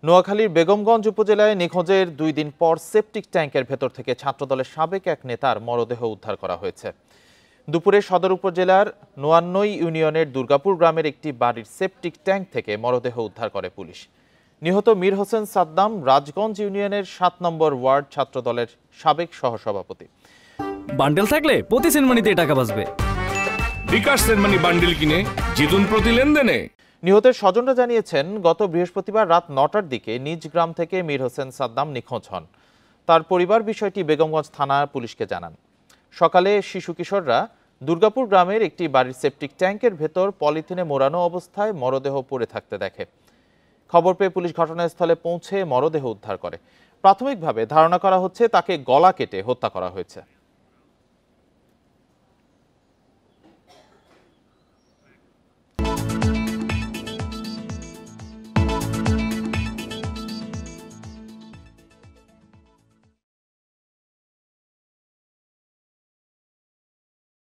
নোয়াখালীর বেগমগঞ্জ উপজেলায় নিখোঁজের 2 দিন পর সেপটিক ট্যাঙ্কের ভেতর থেকে ছাত্রদলের সাবেক এক নেতার মরদেহ উদ্ধার করা হয়েছে। দুপুরে সদর উপজেলার নোয়ান্নই ইউনিয়নের দুর্গাপুর গ্রামের একটি বাড়ির সেপটিক ট্যাঙ্ক থেকে মরদেহ উদ্ধার করে পুলিশ। নিহত মীর হোসেন সাদ্দাম রাজগঞ্জ ইউনিয়নের 7 নম্বর ওয়ার্ড ছাত্রদলের সাবেক সহসভাপতি। বান্ডেল থাকলে প্রতি সেনমানিতে টাকা বাঁচবে। বিকাশ সেনমানি বান্ডেল কিনে জিতুন প্রতি লেনদেনে। নিহতের স্বজনরা জানিয়েছেন, গত বৃহস্পতিবার রাত 9টার দিকে নিজ গ্রাম থেকে মীর হোসেন সাদ্দাম নিখোঁজ হন। তার পরিবার বিষয়টি বেগমগঞ্জ থানা পুলিশকে জানান। সকালে শিশু কিশোররা দুর্গাপুর গ্রামের একটি বাড়ির সেপটিক ট্যাঙ্কের ভেতর পলিথিনে মোড়ানো অবস্থায় মরদেহ পড়ে থাকতে দেখে। খবর পেয়ে পুলিশ ঘটনাস্থলে পৌঁছে মরদেহ উদ্ধার করে। প্রাথমিকভাবে ধারণা করা হচ্ছে তাকে গলা কেটে হত্যা করা হয়েছে।